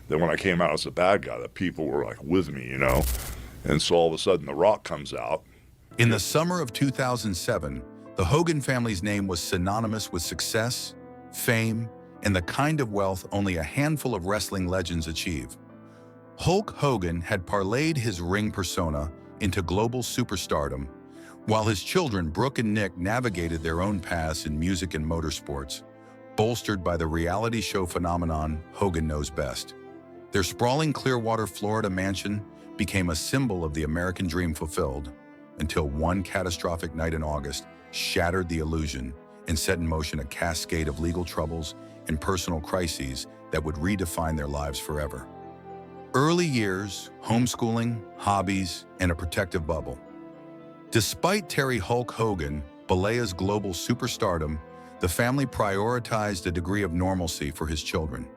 that when I came out as a bad guy, that people were like with me, And so all of a sudden The Rock comes out. In the summer of 2007, the Hogan family's name was synonymous with success, fame, and the kind of wealth only a handful of wrestling legends achieve. Hulk Hogan had parlayed his ring persona into global superstardom, while his children Brooke and Nick navigated their own paths in music and motorsports, bolstered by the reality show phenomenon Hogan Knows Best. Their sprawling Clearwater, Florida mansion became a symbol of the American dream fulfilled, until one catastrophic night in August shattered the illusion and set in motion a cascade of legal troubles and personal crises that would redefine their lives forever. Early years, homeschooling, hobbies, and a protective bubble. Despite Terry Hulk Hogan, Balea's global superstardom, the family prioritized a degree of normalcy for his children.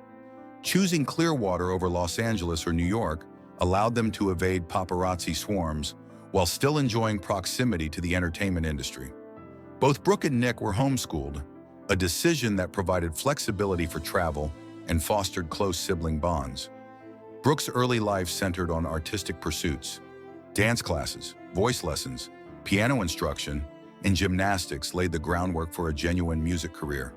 Choosing Clearwater over Los Angeles or New York allowed them to evade paparazzi swarms while still enjoying proximity to the entertainment industry. Both Brooke and Nick were homeschooled, a decision that provided flexibility for travel and fostered close sibling bonds. Brooke's early life centered on artistic pursuits. Dance classes, voice lessons, piano instruction, and gymnastics laid the groundwork for a genuine music career.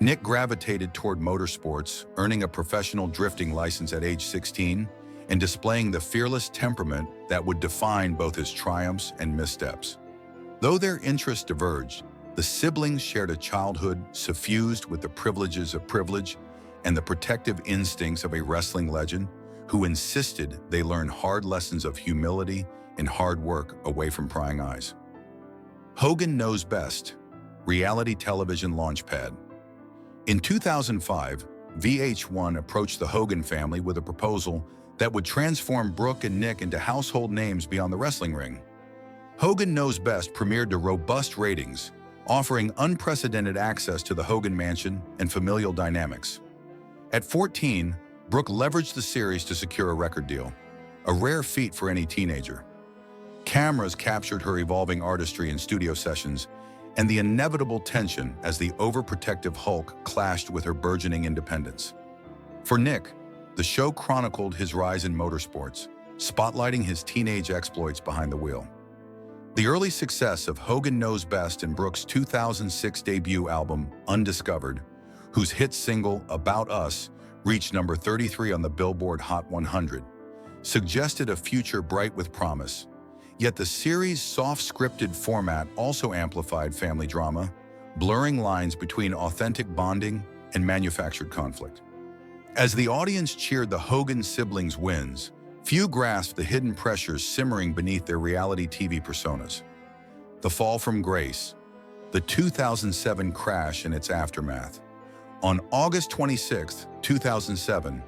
Nick gravitated toward motorsports, earning a professional drifting license at age 16 and displaying the fearless temperament that would define both his triumphs and missteps. Though their interests diverged, the siblings shared a childhood suffused with the privileges of privilege and the protective instincts of a wrestling legend who insisted they learn hard lessons of humility and hard work away from prying eyes. Hogan Knows Best, reality television launchpad. In 2005, VH1 approached the Hogan family with a proposal that would transform Brooke and Nick into household names beyond the wrestling ring. Hogan Knows Best premiered to robust ratings, offering unprecedented access to the Hogan mansion and familial dynamics. At 14, Brooke leveraged the series to secure a record deal, a rare feat for any teenager. Cameras captured her evolving artistry in studio sessions and the inevitable tension as the overprotective Hulk clashed with her burgeoning independence. For Nick, the show chronicled his rise in motorsports, spotlighting his teenage exploits behind the wheel. The early success of Hogan Knows Best and Brooke's 2006 debut album, Undiscovered, whose hit single, About Us, reached number 33 on the Billboard Hot 100, suggested a future bright with promise. Yet the series' soft-scripted format also amplified family drama, blurring lines between authentic bonding and manufactured conflict. As the audience cheered the Hogan siblings' wins, few grasped the hidden pressures simmering beneath their reality TV personas. The fall from grace, the 2007 crash and its aftermath. On August 26, 2007,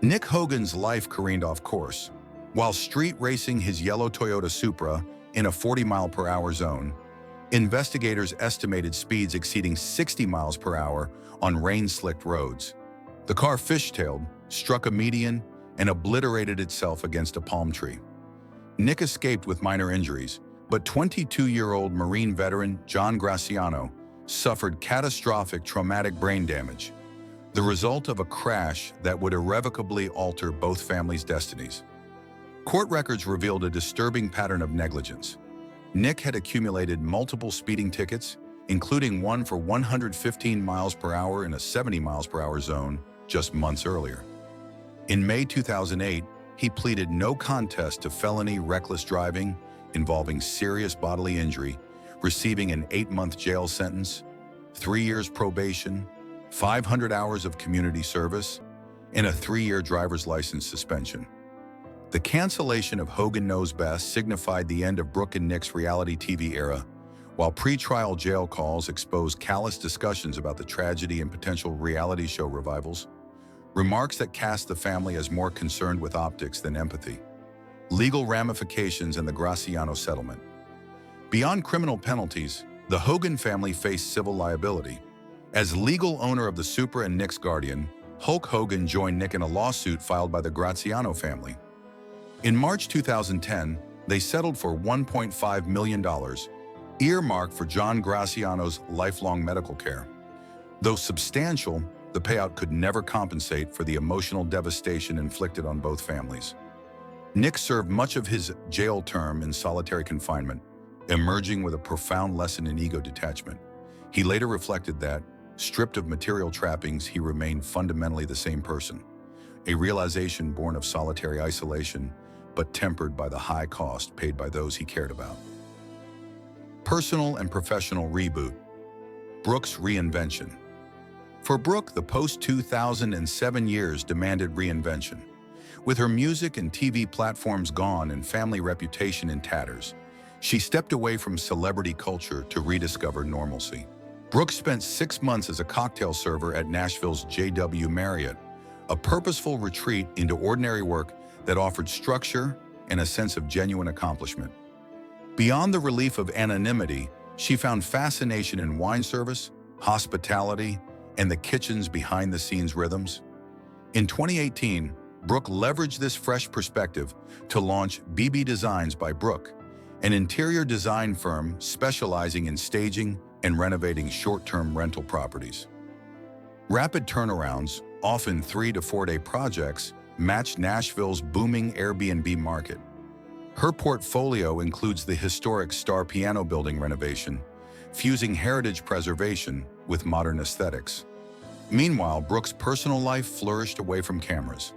Nick Hogan's life careened off course. While street racing his yellow Toyota Supra in a 40-mile-per-hour zone, investigators estimated speeds exceeding 60 miles per hour on rain-slicked roads. The car fishtailed, struck a median, and obliterated itself against a palm tree. Nick escaped with minor injuries, but 22-year-old Marine veteran John Graciano suffered catastrophic traumatic brain damage, the result of a crash that would irrevocably alter both families' destinies. Court records revealed a disturbing pattern of negligence. Nick had accumulated multiple speeding tickets, including one for 115 miles per hour in a 70 miles per hour zone just months earlier. In May 2008, he pleaded no contest to felony reckless driving involving serious bodily injury, receiving an 8-month jail sentence, 3 years probation, 500 hours of community service, and a 3-year driver's license suspension. The cancellation of Hogan Knows Best signified the end of Brooke and Nick's reality TV era, while pre-trial jail calls exposed callous discussions about the tragedy and potential reality show revivals, remarks that cast the family as more concerned with optics than empathy. Legal ramifications and the Graciano settlement. Beyond criminal penalties, the Hogan family faced civil liability. As legal owner of the Supra and Nick's guardian, Hulk Hogan joined Nick in a lawsuit filed by the Graciano family. In March 2010, they settled for $1.5 million, earmarked for John Graciano's lifelong medical care. Though substantial, the payout could never compensate for the emotional devastation inflicted on both families. Nick served much of his jail term in solitary confinement, emerging with a profound lesson in ego detachment. He later reflected that, stripped of material trappings, he remained fundamentally the same person, a realization born of solitary isolation, but tempered by the high cost paid by those he cared about. Personal and professional reboot. Brooke's reinvention. For Brooke, the post-2007 years demanded reinvention. With her music and TV platforms gone and family reputation in tatters, she stepped away from celebrity culture to rediscover normalcy. Brooke spent 6 months as a cocktail server at Nashville's JW Marriott, a purposeful retreat into ordinary work that offered structure and a sense of genuine accomplishment. Beyond the relief of anonymity, she found fascination in wine service, hospitality, and the kitchen's behind-the-scenes rhythms. In 2018, Brooke leveraged this fresh perspective to launch BB Designs by Brooke, an interior design firm specializing in staging and renovating short-term rental properties. Rapid turnarounds, often 3 to 4 day projects, matched Nashville's booming Airbnb market. Her portfolio includes the historic Star Piano Building renovation, fusing heritage preservation with modern aesthetics. Meanwhile, Brooke's personal life flourished away from cameras.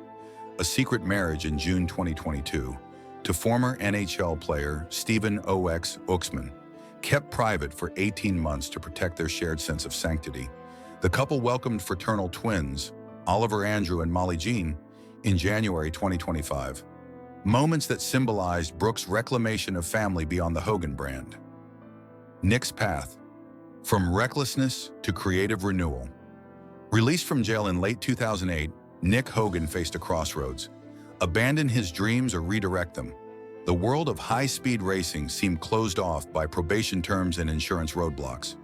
A secret marriage in June 2022 to former NHL player Stephen O.X. Oaksman, kept private for 18 months to protect their shared sense of sanctity. The couple welcomed fraternal twins, Oliver Andrew and Molly Jean, in January 2025. Moments that symbolized Brooke's reclamation of family beyond the Hogan brand. Nick's path. From recklessness to creative renewal. Released from jail in late 2008, Nick Hogan faced a crossroads. Abandon his dreams or redirect them. The world of high-speed racing seemed closed off by probation terms and insurance roadblocks.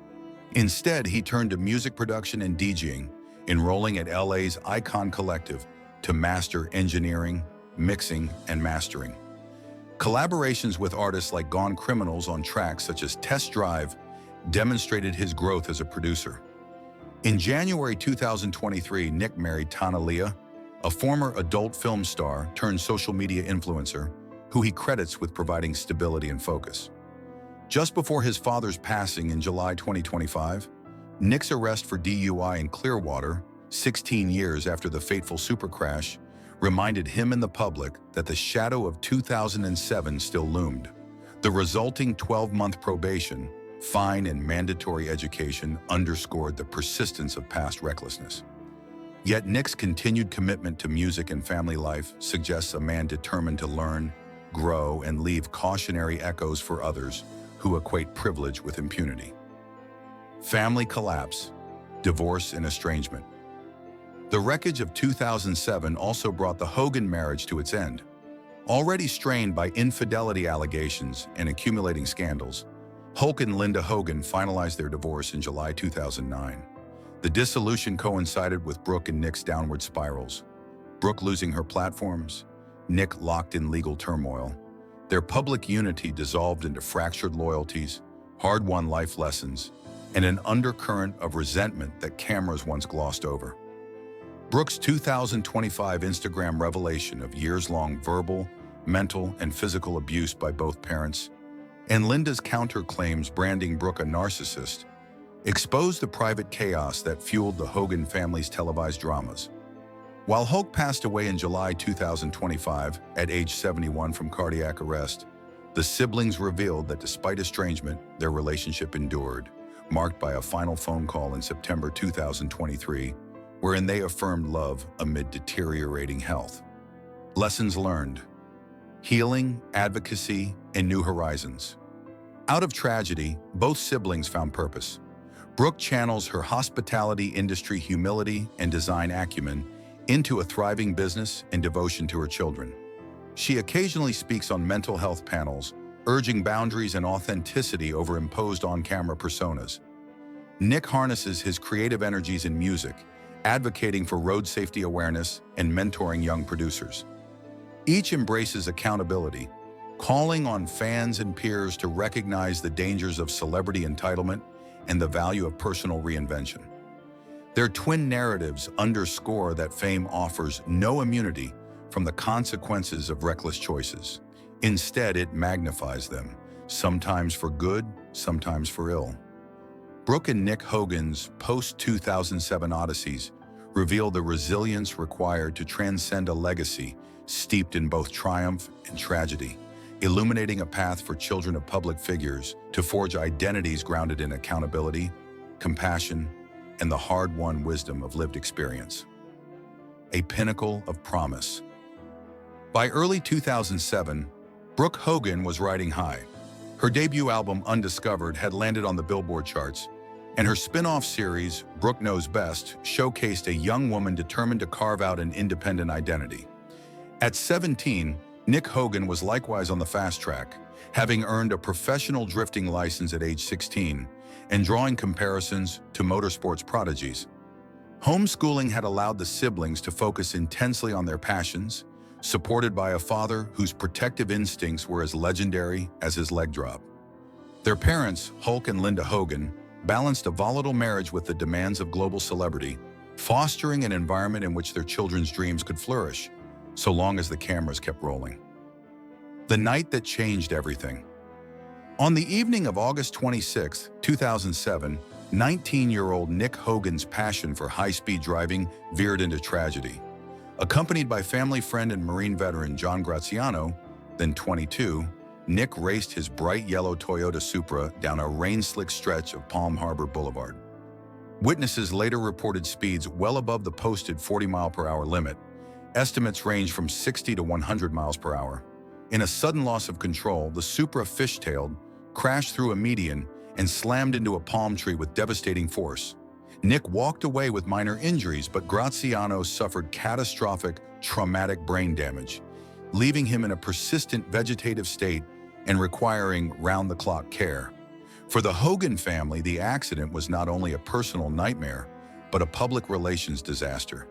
Instead, he turned to music production and DJing, enrolling at LA's Icon Collective to master engineering, mixing, and mastering. Collaborations with artists like Gone Criminals on tracks such as Test Drive demonstrated his growth as a producer. In January 2023, Nick married Tana Leah, a former adult film star turned social media influencer, who he credits with providing stability and focus. Just before his father's passing in July 2025, Nick's arrest for DUI in Clearwater, 16 years after the fateful supercrash, reminded him and the public that the shadow of 2007 still loomed. The resulting 12-month probation, fine, and mandatory education underscored the persistence of past recklessness. Yet Nick's continued commitment to music and family life suggests a man determined to learn, grow, and leave cautionary echoes for others who equate privilege with impunity. Family collapse, divorce, and estrangement. The wreckage of 2007 also brought the Hogan marriage to its end. Already strained by infidelity allegations and accumulating scandals, Hulk and Linda Hogan finalized their divorce in July 2009. The dissolution coincided with Brooke and Nick's downward spirals. Brooke losing her platforms, Nick locked in legal turmoil. Their public unity dissolved into fractured loyalties, hard-won life lessons, and an undercurrent of resentment that cameras once glossed over. Brooke's 2025 Instagram revelation of years-long verbal, mental, and physical abuse by both parents, and Linda's counterclaims branding Brooke a narcissist, exposed the private chaos that fueled the Hogan family's televised dramas. While Hulk passed away in July 2025 at age 71 from cardiac arrest, the siblings revealed that despite estrangement, their relationship endured, marked by a final phone call in September 2023, wherein they affirmed love amid deteriorating health. Lessons learned: healing, advocacy, and new horizons. Out of tragedy, both siblings found purpose. Brooke channels her hospitality industry humility and design acumen into a thriving business and devotion to her children. She occasionally speaks on mental health panels, urging boundaries and authenticity over imposed on-camera personas. Nick harnesses his creative energies in music, advocating for road safety awareness and mentoring young producers. Each embraces accountability, calling on fans and peers to recognize the dangers of celebrity entitlement and the value of personal reinvention. Their twin narratives underscore that fame offers no immunity from the consequences of reckless choices. Instead, it magnifies them, sometimes for good, sometimes for ill. Brooke and Nick Hogan's post-2007 odysseys reveal the resilience required to transcend a legacy steeped in both triumph and tragedy, illuminating a path for children of public figures to forge identities grounded in accountability, compassion, and the hard-won wisdom of lived experience. A pinnacle of promise. By early 2007, Brooke Hogan was riding high. Her debut album, Undiscovered, had landed on the Billboard charts, and her spin-off series, Brooke Knows Best, showcased a young woman determined to carve out an independent identity. At 17, Nick Hogan was likewise on the fast track, having earned a professional drifting license at age 16 and drawing comparisons to motorsports prodigies. Homeschooling had allowed the siblings to focus intensely on their passions, supported by a father whose protective instincts were as legendary as his leg drop. Their parents, Hulk and Linda Hogan, balanced a volatile marriage with the demands of global celebrity, fostering an environment in which their children's dreams could flourish, so long as the cameras kept rolling. The night that changed everything. On the evening of August 26, 2007, 19-year-old Nick Hogan's passion for high-speed driving veered into tragedy. Accompanied by family friend and Marine veteran John Graziano, then 22, Nick raced his bright yellow Toyota Supra down a rain-slick stretch of Palm Harbor Boulevard. Witnesses later reported speeds well above the posted 40-mile-per-hour limit. Estimates range from 60 to 100 miles per hour. In a sudden loss of control, the Supra fishtailed, crashed through a median, and slammed into a palm tree with devastating force. Nick walked away with minor injuries, but Graziano suffered catastrophic, traumatic brain damage, leaving him in a persistent vegetative state and requiring round-the-clock care. For the Hogan family, the accident was not only a personal nightmare, but a public relations disaster.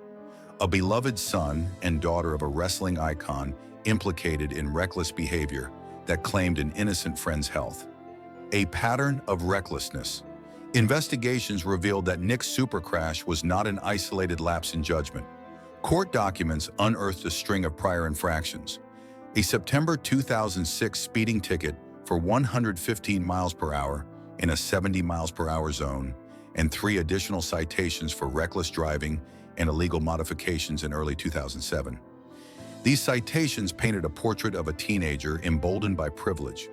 A beloved son and daughter of a wrestling icon implicated in reckless behavior that claimed an innocent friend's health. A pattern of recklessness. Investigations revealed that Nick's super crash was not an isolated lapse in judgment. Court documents unearthed a string of prior infractions. A September 2006 speeding ticket for 115 miles per hour in a 70 miles per hour zone, and 3 additional citations for reckless driving and illegal modifications in early 2007. These citations painted a portrait of a teenager emboldened by privilege,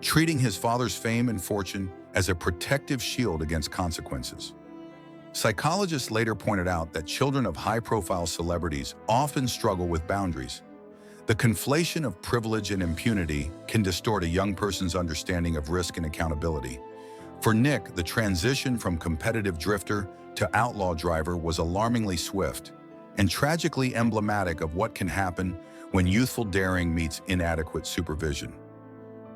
treating his father's fame and fortune as a protective shield against consequences. Psychologists later pointed out that children of high-profile celebrities often struggle with boundaries. The conflation of privilege and impunity can distort a young person's understanding of risk and accountability. For Nick, the transition from competitive drifter to outlaw driver was alarmingly swift and tragically emblematic of what can happen when youthful daring meets inadequate supervision.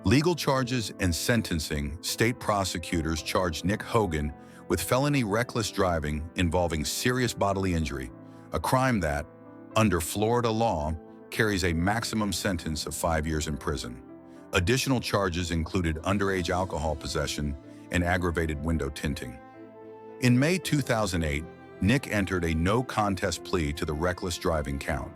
Legal charges and sentencing. State prosecutors charged Nick Hogan with felony reckless driving involving serious bodily injury, a crime that, under Florida law, carries a maximum sentence of 5 years in prison. Additional charges included underage alcohol possession and aggravated window tinting. In May 2008, Nick entered a no-contest plea to the reckless driving count.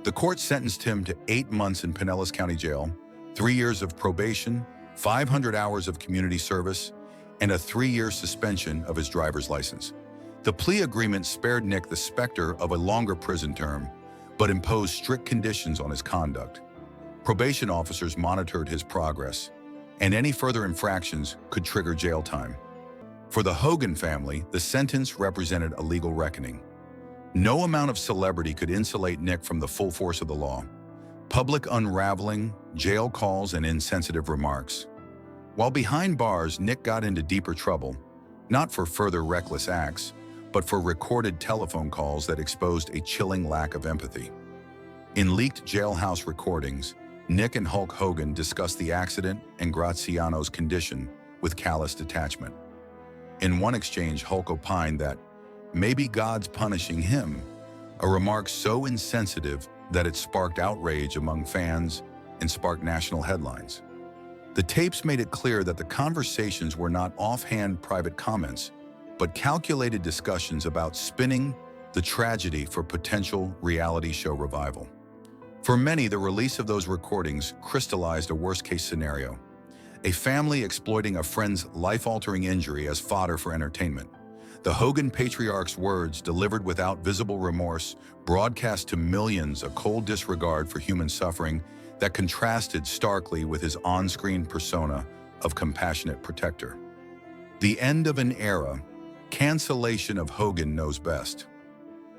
The court sentenced him to 8 months in Pinellas County Jail, 3 years of probation, 500 hours of community service, and a 3-year suspension of his driver's license. The plea agreement spared Nick the specter of a longer prison term, but imposed strict conditions on his conduct. Probation officers monitored his progress, and any further infractions could trigger jail time. For the Hogan family, the sentence represented a legal reckoning. No amount of celebrity could insulate Nick from the full force of the law. Public unraveling, jail calls, and insensitive remarks. While behind bars, Nick got into deeper trouble, not for further reckless acts, but for recorded telephone calls that exposed a chilling lack of empathy. In leaked jailhouse recordings, Nick and Hulk Hogan discussed the accident and Graziano's condition with callous detachment. In one exchange, Hulk opined that maybe God's punishing him, a remark so insensitive that it sparked outrage among fans and sparked national headlines. The tapes made it clear that the conversations were not offhand private comments, but calculated discussions about spinning the tragedy for potential reality show revival. For many, the release of those recordings crystallized a worst-case scenario: a family exploiting a friend's life-altering injury as fodder for entertainment. The Hogan patriarch's words, delivered without visible remorse, broadcast to millions a cold disregard for human suffering that contrasted starkly with his on-screen persona of compassionate protector. The end of an era, cancellation of Hogan knows best.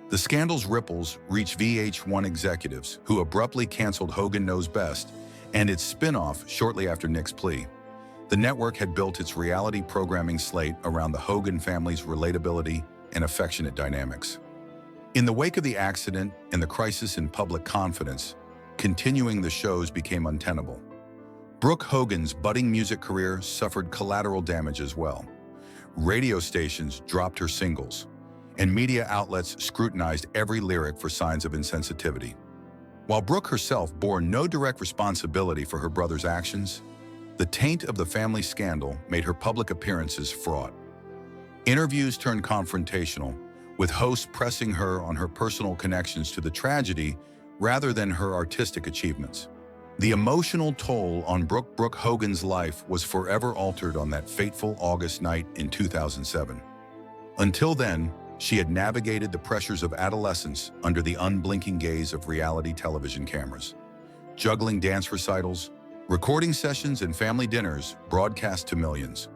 The scandal's ripples reached VH1 executives, who abruptly canceled Hogan Knows Best and its spin-off shortly after Nick's plea. The network had built its reality programming slate around the Hogan family's relatability and affectionate dynamics. In the wake of the accident and the crisis in public confidence, continuing the shows became untenable. Brooke Hogan's budding music career suffered collateral damage as well. Radio stations dropped her singles, and media outlets scrutinized every lyric for signs of insensitivity. While Brooke herself bore no direct responsibility for her brother's actions, the taint of the family scandal made her public appearances fraught. Interviews turned confrontational, with hosts pressing her on her personal connections to the tragedy rather than her artistic achievements. The emotional toll on Brooke Hogan's life was forever altered on that fateful August night in 2007. Until then, she had navigated the pressures of adolescence under the unblinking gaze of reality television cameras, juggling dance recitals, recording sessions, and family dinners broadcast to millions.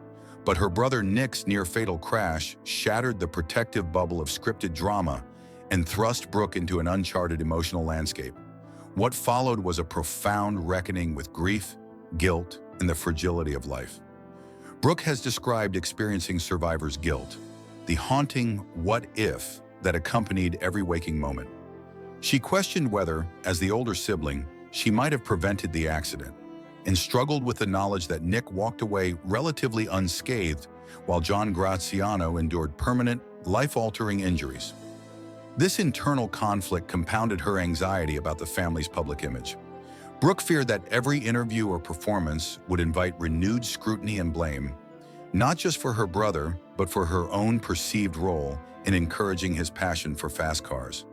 But her brother Nick's near-fatal crash shattered the protective bubble of scripted drama and thrust Brooke into an uncharted emotional landscape. What followed was a profound reckoning with grief, guilt, and the fragility of life. Brooke has described experiencing survivor's guilt, the haunting what if that accompanied every waking moment. She questioned whether, as the older sibling, she might have prevented the accident, and struggled with the knowledge that Nick walked away relatively unscathed while John Graziano endured permanent, life-altering injuries. This internal conflict compounded her anxiety about the family's public image. Brooke feared that every interview or performance would invite renewed scrutiny and blame, not just for her brother, but for her own perceived role in encouraging his passion for fast cars.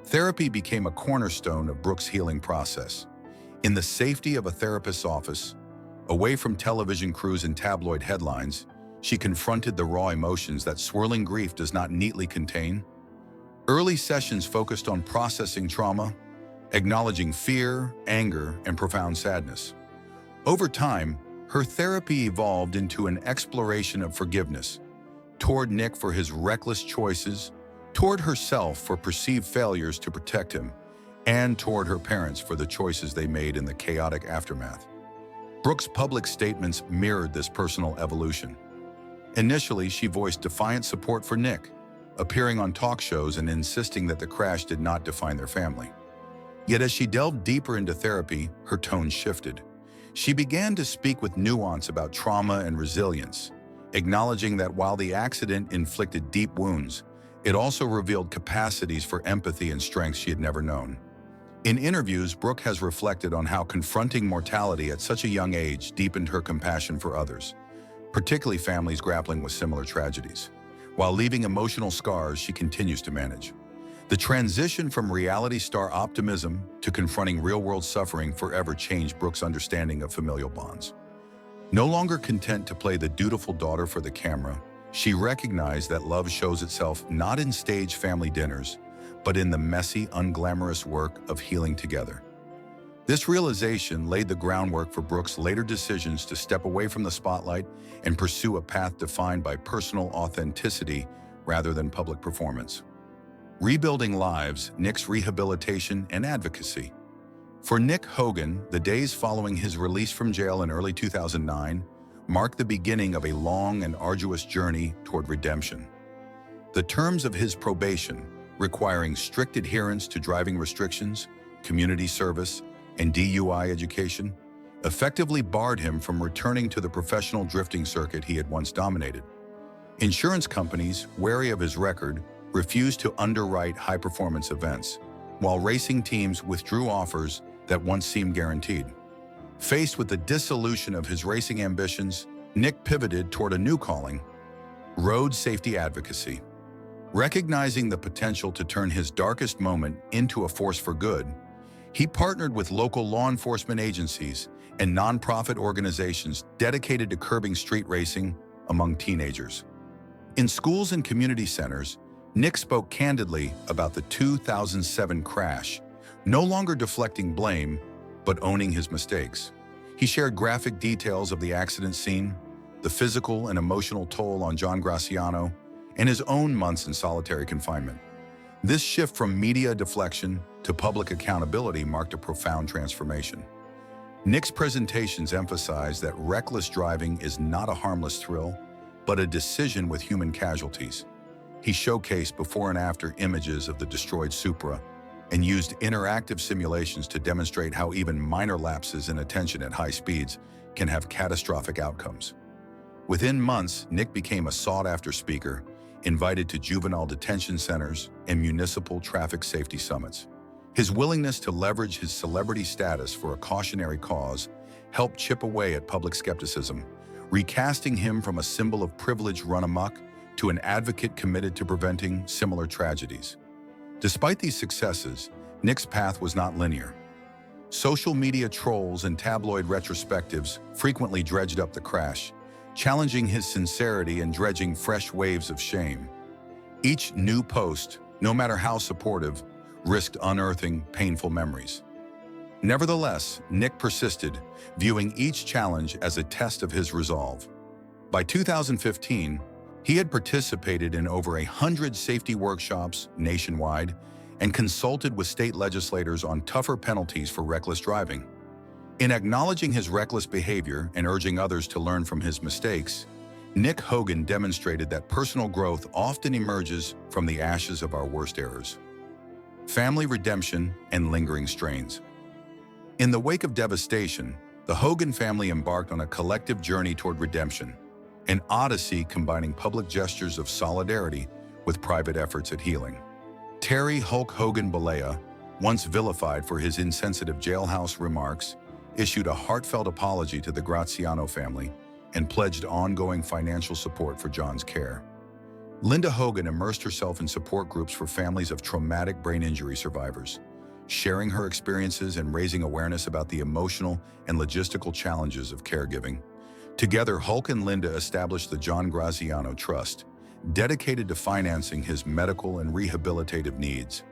Therapy became a cornerstone of Brooke's healing process. In the safety of a therapist's office, away from television crews and tabloid headlines, she confronted the raw emotions that swirling grief does not neatly contain. Early sessions focused on processing trauma, acknowledging fear, anger, and profound sadness. Over time, her therapy evolved into an exploration of forgiveness, toward Nick for his reckless choices, toward herself for perceived failures to protect him, and toward her parents for the choices they made in the chaotic aftermath. Brooke's public statements mirrored this personal evolution. Initially, she voiced defiant support for Nick, appearing on talk shows and insisting that the crash did not define their family. Yet as she delved deeper into therapy, her tone shifted. She began to speak with nuance about trauma and resilience, acknowledging that while the accident inflicted deep wounds, it also revealed capacities for empathy and strengths she had never known. In interviews, Brooke has reflected on how confronting mortality at such a young age deepened her compassion for others, particularly families grappling with similar tragedies. While leaving emotional scars she continues to manage. The transition from reality star optimism to confronting real-world suffering forever changed Brooke's understanding of familial bonds. No longer content to play the dutiful daughter for the camera, she recognized that love shows itself not in staged family dinners, but in the messy, unglamorous work of healing together. This realization laid the groundwork for Brooke's later decisions to step away from the spotlight and pursue a path defined by personal authenticity rather than public performance. Rebuilding lives, Nick's rehabilitation and advocacy. For Nick Hogan, the days following his release from jail in early 2009 marked the beginning of a long and arduous journey toward redemption. The terms of his probation, requiring strict adherence to driving restrictions, community service, and DUI education, effectively barred him from returning to the professional drifting circuit he had once dominated. Insurance companies, wary of his record, refused to underwrite high-performance events, while racing teams withdrew offers that once seemed guaranteed. Faced with the dissolution of his racing ambitions, Nick pivoted toward a new calling: Road safety advocacy. Recognizing the potential to turn his darkest moment into a force for good, he partnered with local law enforcement agencies and nonprofit organizations dedicated to curbing street racing among teenagers. In schools and community centers, Nick spoke candidly about the 2007 crash, no longer deflecting blame, but owning his mistakes. He shared graphic details of the accident scene, the physical and emotional toll on John Graziano, and his own months in solitary confinement. This shift from media deflection to public accountability marked a profound transformation. Nick's presentations emphasized that reckless driving is not a harmless thrill, but a decision with human casualties. He showcased before and after images of the destroyed Supra and used interactive simulations to demonstrate how even minor lapses in attention at high speeds can have catastrophic outcomes. Within months, Nick became a sought-after speaker, invited to juvenile detention centers and municipal traffic safety summits. His willingness to leverage his celebrity status for a cautionary cause helped chip away at public skepticism, recasting him from a symbol of privilege run amok to an advocate committed to preventing similar tragedies. Despite these successes, Nick's path was not linear. Social media trolls and tabloid retrospectives frequently dredged up the crash, challenging his sincerity and dredging fresh waves of shame. Each new post, no matter how supportive, risked unearthing painful memories. Nevertheless, Nick persisted, viewing each challenge as a test of his resolve. By 2015, he had participated in over 100 safety workshops nationwide and consulted with state legislators on tougher penalties for reckless driving. In acknowledging his reckless behavior and urging others to learn from his mistakes, Nick Hogan demonstrated that personal growth often emerges from the ashes of our worst errors. Family redemption and lingering strains. In the wake of devastation, the Hogan family embarked on a collective journey toward redemption, an odyssey combining public gestures of solidarity with private efforts at healing. Terry Hulk Hogan Balea, once vilified for his insensitive jailhouse remarks, issued a heartfelt apology to the Graziano family and pledged ongoing financial support for John's care. Linda Hogan immersed herself in support groups for families of traumatic brain injury survivors, sharing her experiences and raising awareness about the emotional and logistical challenges of caregiving. Together, Hulk and Linda established the John Graziano Trust, dedicated to financing his medical and rehabilitative needs,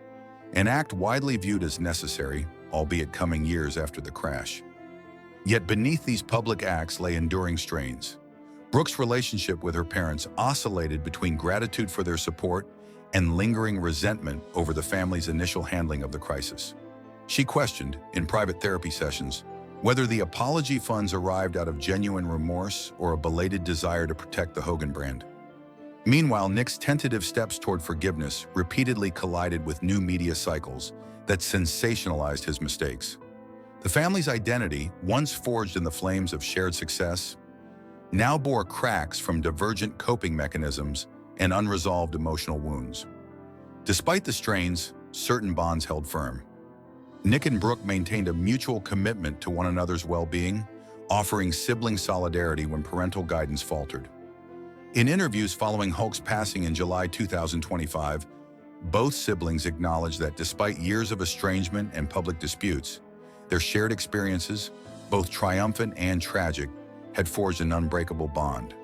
an act widely viewed as necessary, albeit coming years after the crash. Yet beneath these public acts lay enduring strains. Brooke's relationship with her parents oscillated between gratitude for their support and lingering resentment over the family's initial handling of the crisis. She questioned, in private therapy sessions, whether the apology funds arrived out of genuine remorse or a belated desire to protect the Hogan brand. Meanwhile, Nick's tentative steps toward forgiveness repeatedly collided with new media cycles that sensationalized his mistakes. The family's identity, once forged in the flames of shared success, now bore cracks from divergent coping mechanisms and unresolved emotional wounds. Despite the strains, certain bonds held firm. Nick and Brooke maintained a mutual commitment to one another's well-being, offering sibling solidarity when parental guidance faltered. In interviews following Hulk's passing in July 2025, both siblings acknowledged that despite years of estrangement and public disputes, their shared experiences, both triumphant and tragic, had forged an unbreakable bond.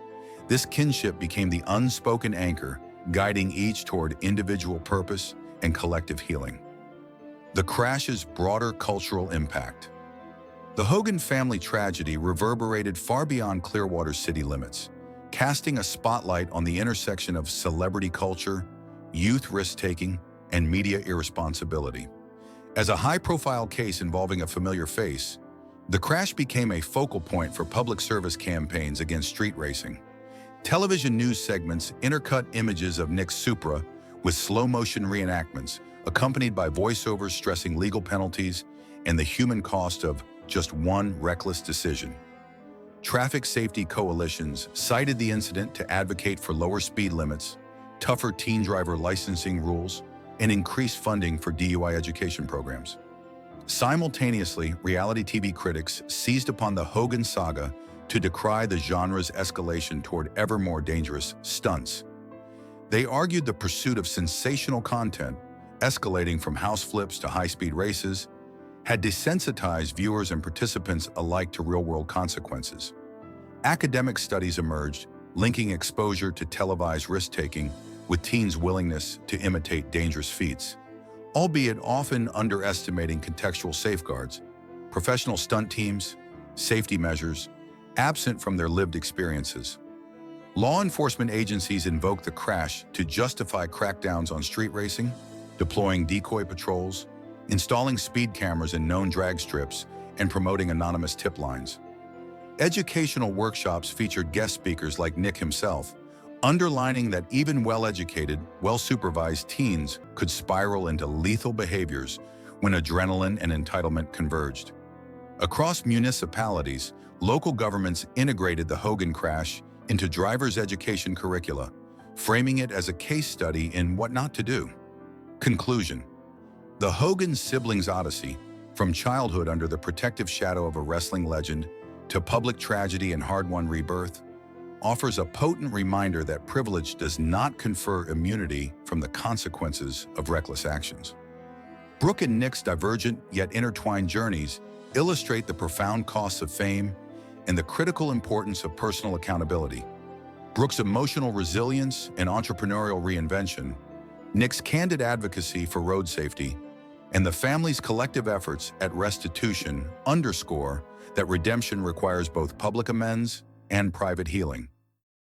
This kinship became the unspoken anchor, guiding each toward individual purpose and collective healing. The crash's broader cultural impact. The Hogan family tragedy reverberated far beyond Clearwater's city limits, casting a spotlight on the intersection of celebrity culture, youth risk-taking, and media irresponsibility. As a high-profile case involving a familiar face, the crash became a focal point for public service campaigns against street racing. Television news segments intercut images of Nick's Supra with slow-motion reenactments, accompanied by voiceovers stressing legal penalties and the human cost of just one reckless decision. Traffic safety coalitions cited the incident to advocate for lower speed limits, tougher teen driver licensing rules, and increased funding for DUI education programs. Simultaneously, reality TV critics seized upon the Hogan saga to decry the genre's escalation toward ever more dangerous stunts. They argued the pursuit of sensational content, escalating from house flips to high-speed races, had desensitized viewers and participants alike to real-world consequences. Academic studies emerged, linking exposure to televised risk-taking with teens' willingness to imitate dangerous feats, albeit often underestimating contextual safeguards, professional stunt teams, safety measures, absent from their lived experiences. Law enforcement agencies invoked the crash to justify crackdowns on street racing, deploying decoy patrols, installing speed cameras in known drag strips, and promoting anonymous tip lines. Educational workshops featured guest speakers like Nick himself, underlining that even well-educated, well-supervised teens could spiral into lethal behaviors when adrenaline and entitlement converged. Across municipalities, local governments integrated the Hogan crash into drivers' education curricula, framing it as a case study in what not to do. Conclusion: the Hogan siblings' odyssey, from childhood under the protective shadow of a wrestling legend to public tragedy and hard-won rebirth, offers a potent reminder that privilege does not confer immunity from the consequences of reckless actions. Brooke and Nick's divergent yet intertwined journeys illustrate the profound costs of fame and the critical importance of personal accountability. Brooke's emotional resilience and entrepreneurial reinvention, Nick's candid advocacy for road safety, and the family's collective efforts at restitution underscore that redemption requires both public amends and private healing.